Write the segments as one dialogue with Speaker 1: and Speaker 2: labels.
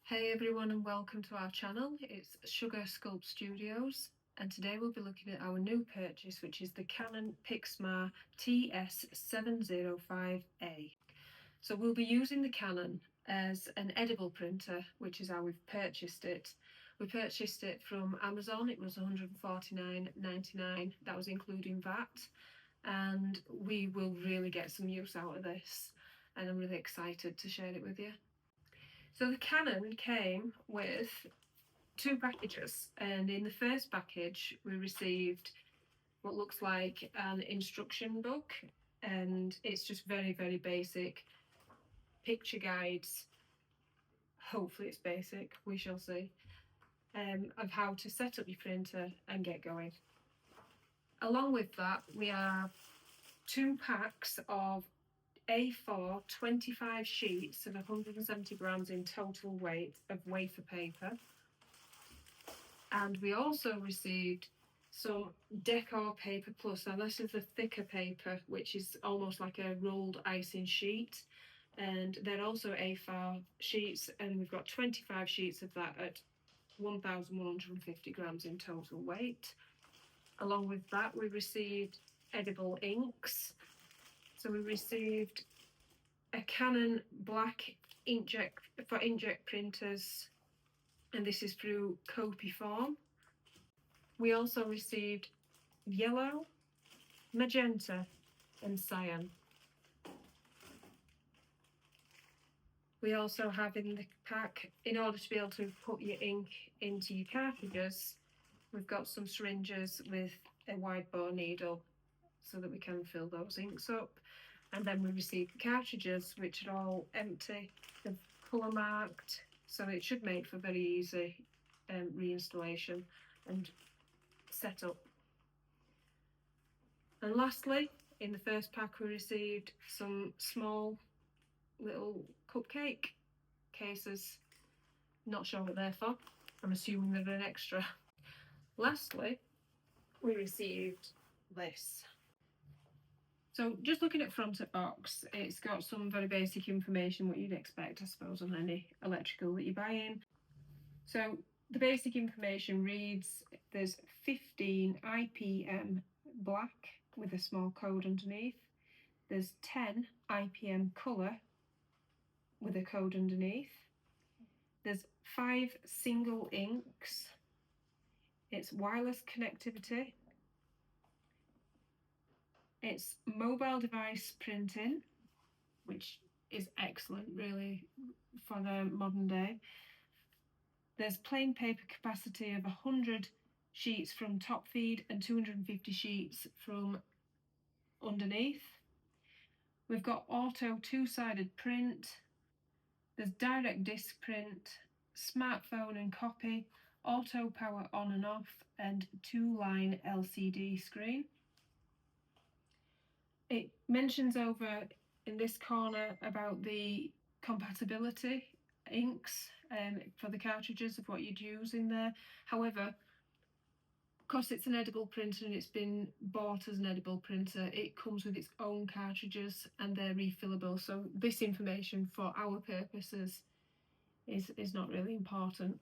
Speaker 1: Hey everyone and welcome to our channel. It's Sugar Sculpt Studios and today we'll be looking at our new purchase, which is the Canon TS705a. So we'll be using the Canon as an edible printer, which is how we've purchased it. We purchased it from Amazon. It was $149.99. That was including VAT, and we will really get some use out of this and I'm really excited to share it with you. So the Canon came with two packages, and in the first package we received what looks like an instruction book, and it's just very basic picture guides. Hopefully it's basic, we shall see, of how to set up your printer and get going. Along with that we have two packs of A4 25 sheets of 170 grams in total weight of wafer paper, and we also received some Decor Paper Plus. Now this is the thicker paper, which is almost like a rolled icing sheet, and they're also A4 sheets, and we've got 25 sheets of that at 1,150 grams in total weight. Along with that we received edible inks. So we received a Canon black inkjet for inkjet printers, and this is through Copiform. We also received yellow, magenta and cyan. We also have in the pack, in order to be able to put your ink into your cartridges, we've got some syringes with a wide bore needle so that we can fill those inks up. And then we received the cartridges, which are all empty, they're colour marked, so it should make for very easy reinstallation and setup. And lastly, in the first pack we received some small little cupcake cases. Not sure what they're for, I'm assuming they're an extra. Lastly, we received this. So just looking at front of box, it's got some very basic information, what you'd expect I suppose on any electrical that you're buying. So the basic information reads there's 15 IPM black with a small code underneath, there's 10 IPM colour with a code underneath, there's 5 single inks, it's wireless connectivity, it's mobile device printing, which is excellent really for the modern day. There's plain paper capacity of 100 sheets from top feed and 250 sheets from underneath. We've got auto two-sided print, there's direct disc print, smartphone and copy, auto power on and off, and 2-line LCD screen. It mentions over in this corner about the compatibility inks for the cartridges of what you'd use in there. However, because it's an edible printer and it's been bought as an edible printer, it comes with its own cartridges and they're refillable, so this information for our purposes is not really important.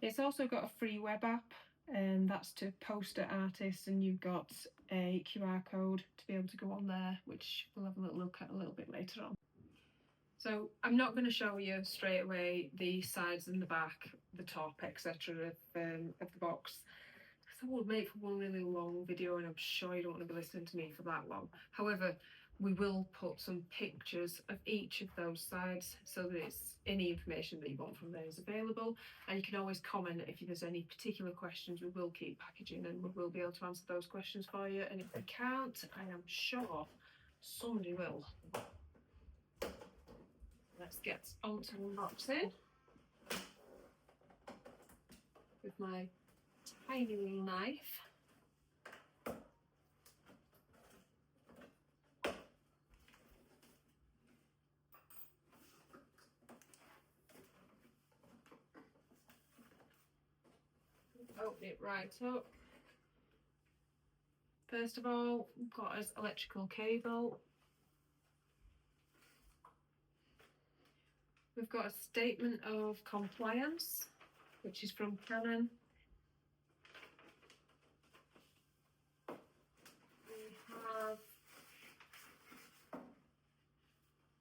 Speaker 1: It's also got a free web app, and that's to poster artists, and you've got a QR code to be able to go on there, which we'll have a little look at a little bit later on. So I'm not going to show you straight away the sides and the back, the top, etc. of the box, because that would make for one really long video and I'm sure you don't want to be listening to me for that long. However, we will put some pictures of each of those sides so that it's any information that you want from there is available, and you can always comment if there's any particular questions. We will keep packaging and we will be able to answer those questions for you, and if we can't, I am sure somebody will. Let's get on to unboxing with my tiny little knife. Open it right up. First of all, we've got our electrical cable. We've got a statement of compliance, which is from Canon. We have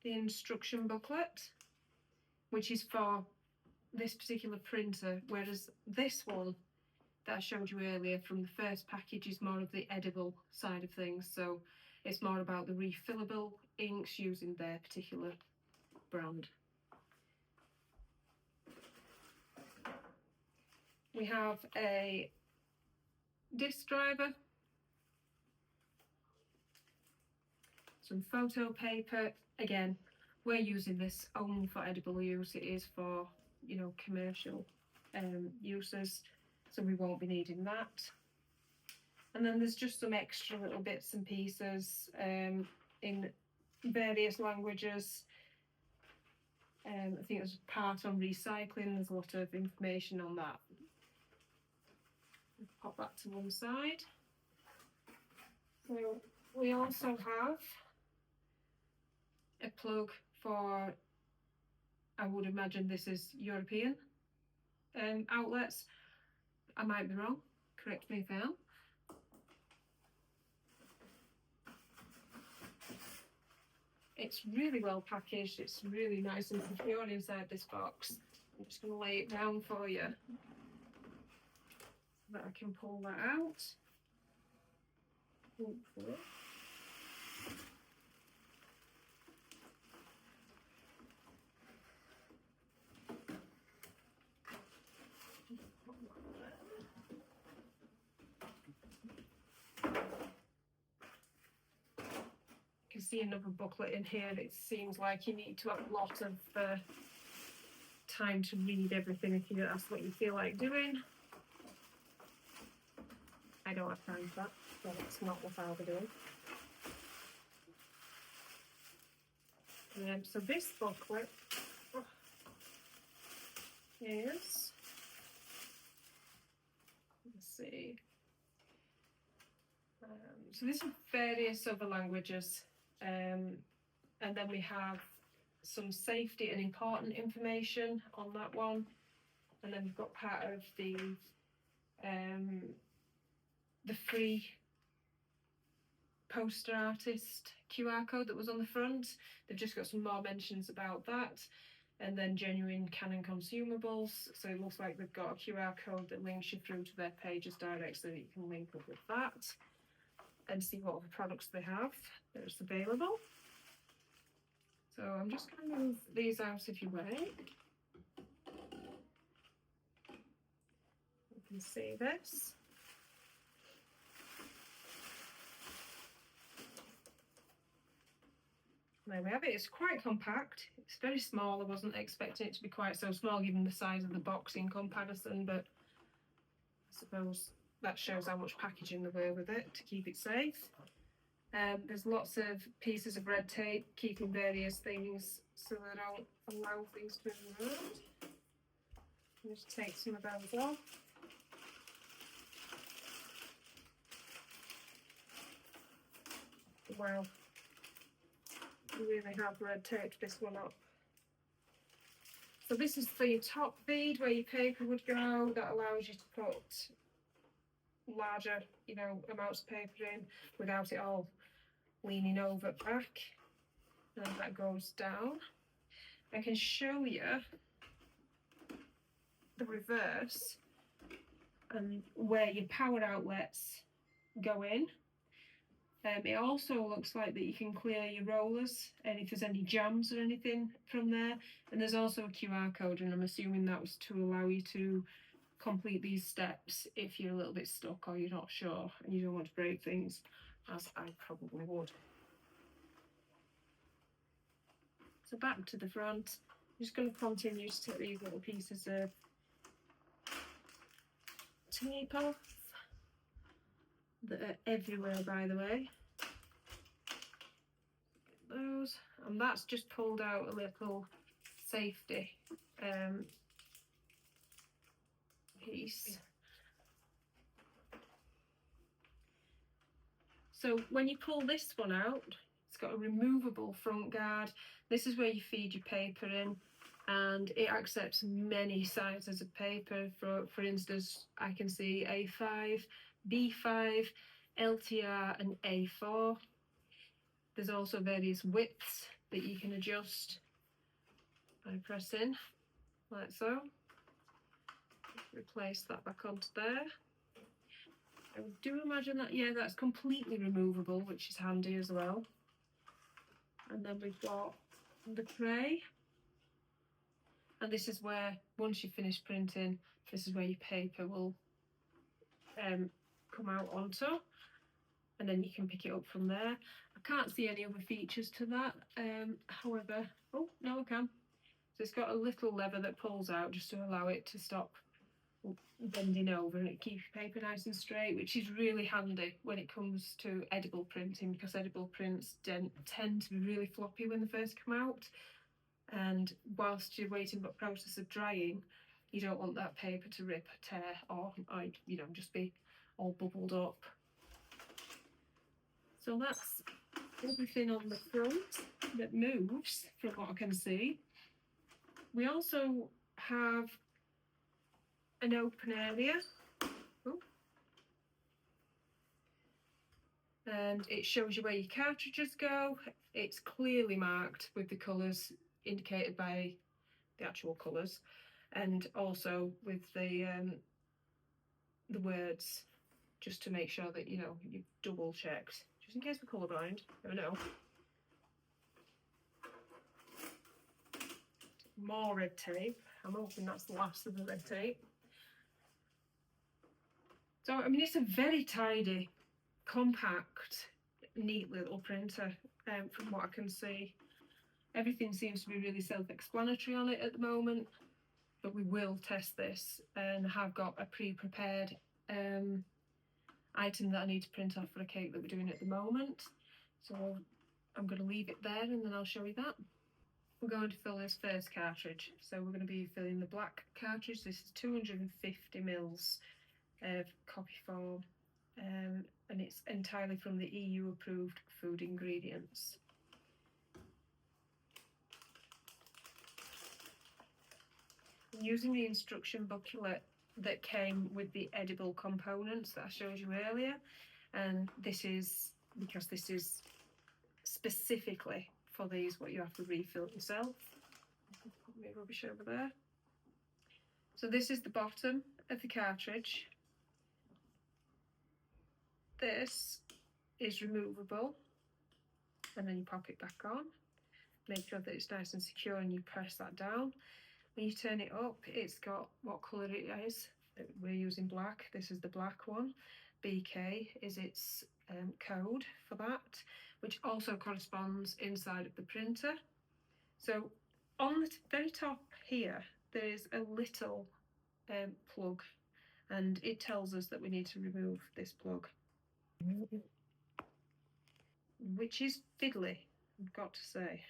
Speaker 1: the instruction booklet, which is for this particular printer, whereas this one that I showed you earlier from the first package is more of the edible side of things. So it's more about the refillable inks using their particular brand. We have a disc driver, some photo paper. Again, we're using this only for edible use. It is for, you know, commercial uses, so we won't be needing that. And then there's just some extra little bits and pieces in various languages. I think there's a part on recycling. There's a lot of information on that. Pop that to one side. So we also have a plug for, I would imagine this is European outlets. I might be wrong, correct me if I am. It's really well packaged, it's really nice and secure inside this box. I'm just going to lay it down for you so that I can pull that out. Hopefully. You can see another booklet in here. It seems like you need to have a lot of time to read everything if that's what you feel like doing. I don't have time for that, so that's not what I'll be doing. So this booklet is, let's see, so this is various other languages, and then we have some safety and important information on that one, and then we've got part of the free poster artist QR code that was on the front. They've just got some more mentions about that, and then genuine Canon consumables. So it looks like they've got a QR code that links you through to their pages direct, so that you can link up with that and see what other products they have that's available. So I'm just going to move these out of your way. You can see this. There we have it. It's quite compact. It's very small. I wasn't expecting it to be quite so small given the size of the box in comparison, but I suppose that shows how much packaging there were with it to keep it safe. There's lots of pieces of red tape keeping various things so they don't allow things to move around. Just take some of those off. Wow. You really have red taped this one up. So this is for your top bead where your paper would go. That allows you to put larger, you know, amounts of paper in without it all leaning over back. And that goes down. I can show you the reverse and where your power outlets go in. It also looks like that you can clear your rollers and if there's any jams or anything from there. And there's also a QR code, and I'm assuming that was to allow you to complete these steps if you're a little bit stuck or you're not sure and you don't want to break things, as I probably would. So back to the front. I'm just going to continue to take these little pieces of tape off that are everywhere, by the way. Those, and that's just pulled out a little safety piece. So when you pull this one out, it's got a removable front guard. This is where you feed your paper in. and it accepts many sizes of paper. For instance, I can see A5, B5, LTR and A4. There's also various widths that you can adjust by pressing like so. Replace that back onto there. I do imagine that, yeah, that's completely removable, which is handy as well. And then we've got the tray. And this is where, once you finish printing, this is where your paper will come out onto. And then you can pick it up from there. I can't see any other features to that. However, oh, no I can. So it's got a little lever that pulls out just to allow it to stop bending over, and it keeps your paper nice and straight, which is really handy when it comes to edible printing, because edible prints tend to be really floppy when they first come out, and whilst you're waiting for the process of drying, you don't want that paper to rip, tear, or you know, just be all bubbled up. So that's everything on the front that moves from what I can see. We also have an open area. Ooh. And it shows you where your cartridges go. It's clearly marked with the colours indicated by the actual colours, and also with the words, just to make sure that, you know, you've double checked, just in case we're colourblind. Never know. More red tape. I'm hoping that's the last of the red tape. So, I mean, it's a very tidy, compact, neat little printer, from what I can see. Everything seems to be really self-explanatory on it at the moment, but we will test this, and have got a pre-prepared item that I need to print off for a cake that we're doing at the moment. So I'm going to leave it there and then I'll show you that. We're going to fill this first cartridge. So we're going to be filling the black cartridge. This is 250 mils of copy foam, and it's entirely from the EU approved food ingredients. I'm using the instruction booklet that came with the edible components that I showed you earlier, and this is because this is specifically for these what you have to refill yourself. Put my rubbish over there. So this is the bottom of the cartridge. This is removable, and then you pop it back on. Make sure that it's nice and secure, and you press that down. When you turn it up, it's got what colour it is. We're using black. This is the black one. BK is its code for that, which also corresponds inside of the printer. So on the very top here, there is a little plug, and it tells us that we need to remove this plug, which is fiddly, I've got to say,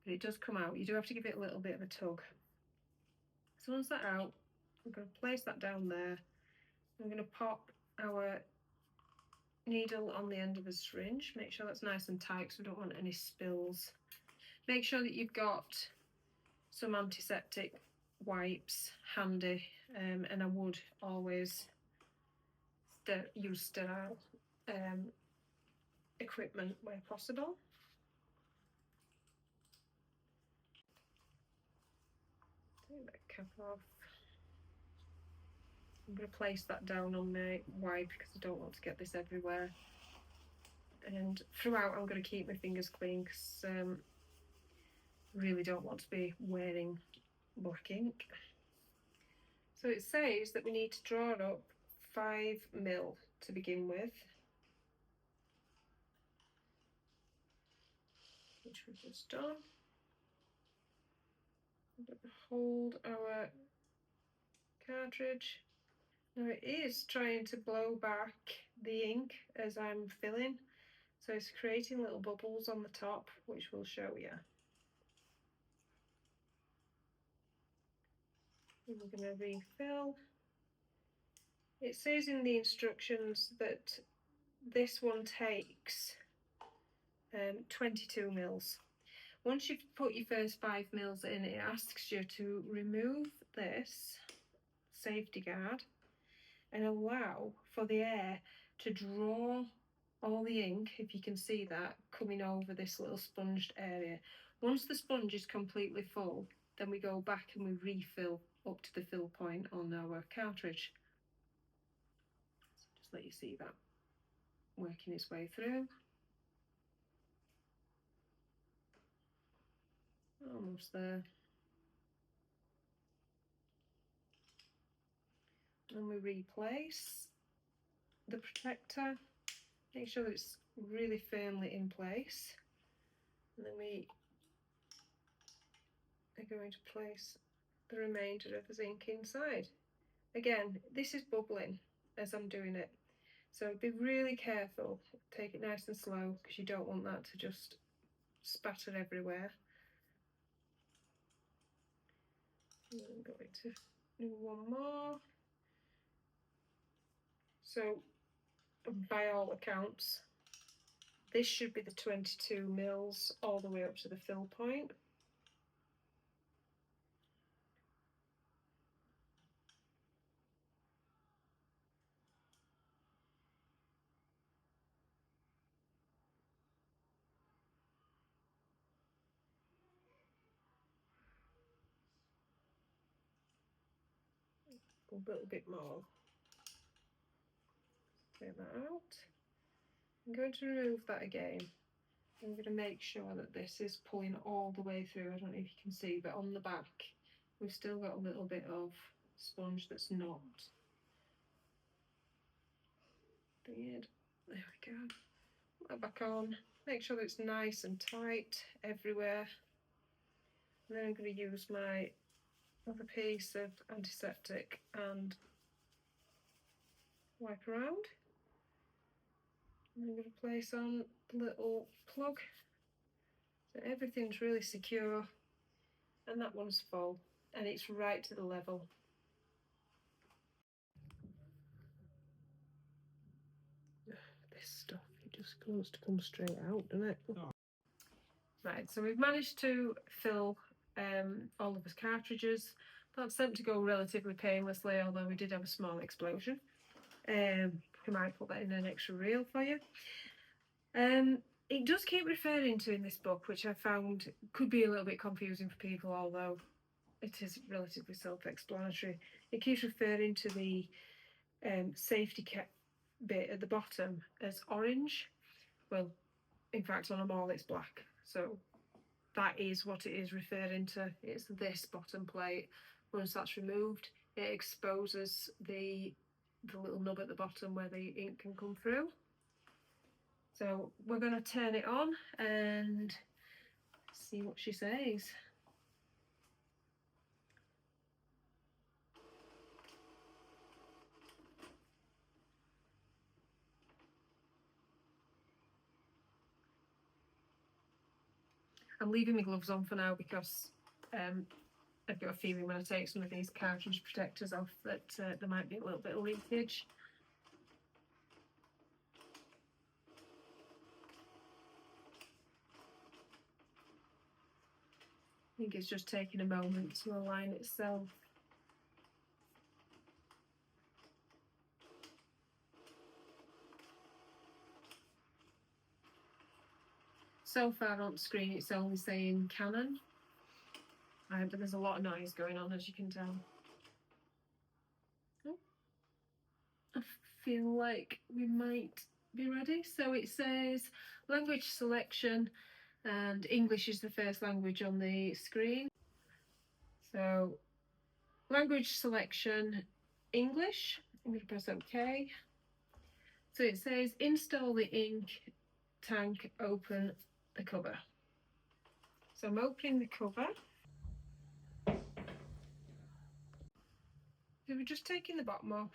Speaker 1: but it does come out. You do have to give it a little bit of a tug. So once that's out, I'm going to place that down there. I'm going to pop our needle on the end of a syringe. Make sure that's nice and tight because we don't want any spills. Make sure that you've got some antiseptic wipes handy, and I would always use sterile equipment where possible. Take that cap off. I'm going to place that down on my wipe because I don't want to get this everywhere. And throughout I'm going to keep my fingers clean because really don't want to be wearing black ink. So it says that we need to draw up 5 mil to begin with, which we've just done. Hold our cartridge. Now it is trying to blow back the ink as I'm filling, so it's creating little bubbles on the top, which we'll show you. And we're going to refill. It says in the instructions that this one takes 22 mils, Once you've put your first 5mm in, it asks you to remove this safety guard and allow for the air to draw all the ink, if you can see that, coming over this little sponged area. Once the sponge is completely full, then we go back and we refill up to the fill point on our cartridge. So just let you see that working its way through. Almost there. And we replace the protector, make sure that it's really firmly in place, and then we are going to place the remainder of the zinc inside. Again, this is bubbling as I'm doing it, so be really careful, take it nice and slow, because you don't want that to just spatter everywhere. I'm going to do one more. So by all accounts, this should be the 22mm all the way up to the fill point. A little bit more. Take that out. I'm going to remove that again. I'm going to make sure that this is pulling all the way through. I don't know if you can see, but on the back we've still got a little bit of sponge that's not cleared. There we go. Put that back on. Make sure that it's nice and tight everywhere. And then I'm going to use my other piece of antiseptic and wipe around. And I'm going to place on the little plug so everything's really secure, and that one's full and it's right to the level. This stuff, it just wants to come straight out, doesn't it? Oh. Right, so we've managed to fill all of the cartridges. That's sent to go relatively painlessly, although we did have a small explosion. We might put that in an extra reel for you. It does keep referring to in this book, which I found could be a little bit confusing for people, although it is relatively self-explanatory. It keeps referring to the safety cap bit at the bottom as orange. Well, in fact on them all it's black, so that is what it is referring to. It's this bottom plate. Once that's removed, it exposes the little nub at the bottom where the ink can come through. So we're going to turn it on and see what she says. I'm leaving my gloves on for now because I've got a feeling when I take some of these cartridge protectors off that there might be a little bit of leakage. I think it's just taking a moment to align itself. So far on screen it's only saying Canon, but there's a lot of noise going on, as you can tell. Oh, I feel like we might be ready. So it says language selection, and English is the first language on the screen. So language selection, English. I'm going to press OK. So it says install the ink tank, open the cover. So I'm opening the cover. So we're just taking the bottom off,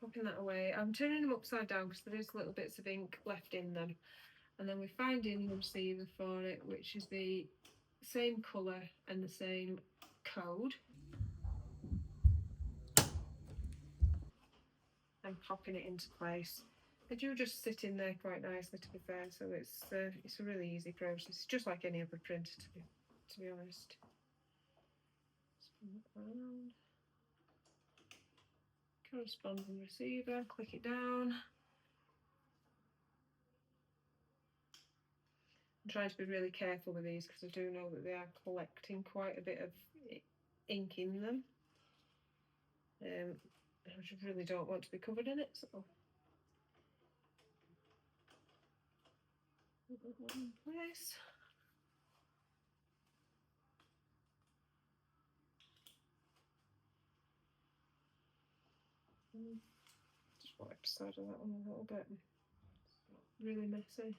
Speaker 1: popping that away. I'm turning them upside down because there is little bits of ink left in them. And then we're finding the receiver for it, which is the same colour and the same code. And popping it into place. They do just sit in there quite nicely, to be fair, so it's a really easy process, just like any other printer, to be honest. Spin it around. Corresponding receiver, click it down. I'm trying to be really careful with these because I do know that they are collecting quite a bit of ink in them. I just really don't want to be covered in it, so put that in place. Just wipe the side of that one a little bit. It's really messy.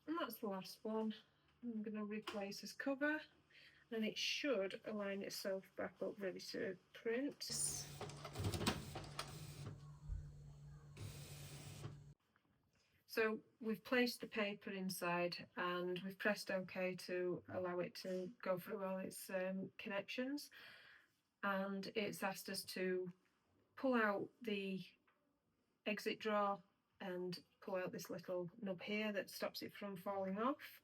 Speaker 1: And that's the last one. I'm going to replace this cover, and it should align itself back up ready to print. So we've placed the paper inside and we've pressed OK to allow it to go through all its connections, and it's asked us to pull out the exit drawer and pull out this little nub here that stops it from falling off,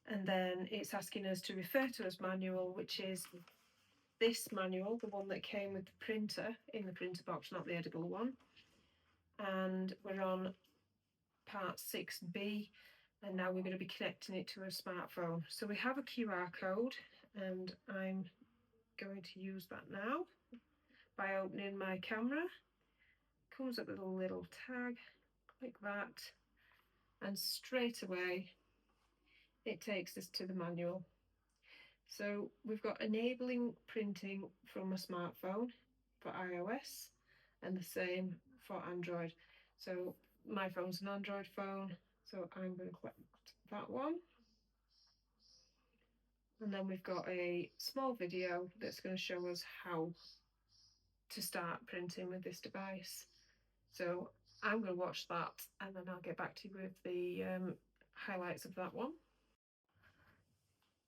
Speaker 1: and then it's asking us to refer to as manual, which is this manual, the one that came with the printer in the printer box, not the edible one. And we're on part 6B, and now we're going to be connecting it to a smartphone. So we have a QR code, and I'm going to use that now by opening my camera. Comes up with a little tag, click that, and straight away it takes us to the manual. So we've got enabling printing from a smartphone for iOS and the same for Android. So my phone's an Android phone, so I'm going to select that one. And then we've got a small video that's going to show us how to start printing with this device. So I'm going to watch that, and then I'll get back to you with the highlights of that one.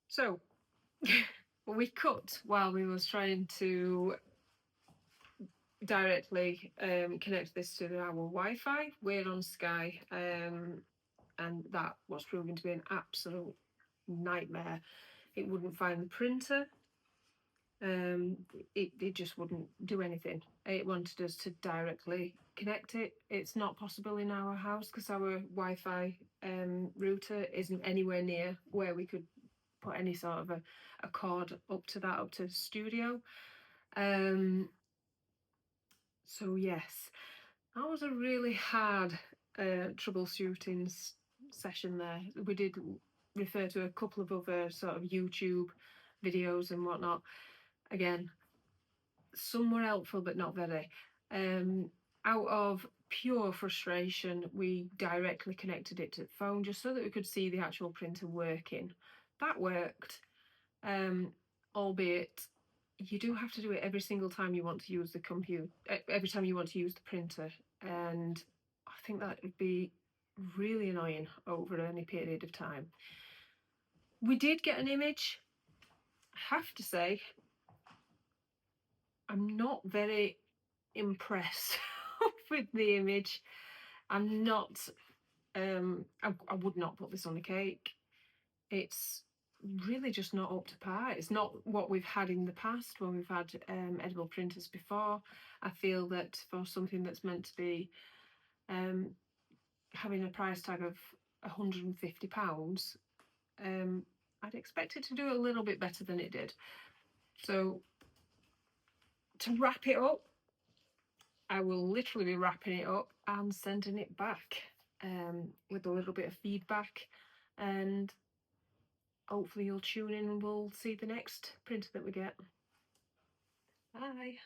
Speaker 1: So we cut while we was trying to directly connect this to our Wi-Fi. We're on Sky, and that was proving to be an absolute nightmare. It wouldn't find the printer. It just wouldn't do anything. It wanted us to directly connect it. It's not possible in our house because our Wi-Fi router isn't anywhere near where we could put any sort of a cord up to the studio. So yes, that was a really hard troubleshooting session there. We did refer to a couple of other sort of YouTube videos and whatnot. Again, some were helpful but not very. Out of pure frustration, we directly connected it to the phone just so that we could see the actual printer working. That worked, albeit you do have to do it every single time you want to use the computer, every time you want to use the printer, and I think that would be really annoying over any period of time. We did get an image. I have to say, I'm not very impressed with the image. I'm not, I would not put this on a cake. It's really just not up to par. It's not what we've had in the past when we've had edible printers before. I feel that for something that's meant to be having a price tag of £150, I'd expect it to do a little bit better than it did. So to wrap it up, I will literally be wrapping it up and sending it back with a little bit of feedback, and hopefully you'll tune in and we'll see the next printer that we get. Bye.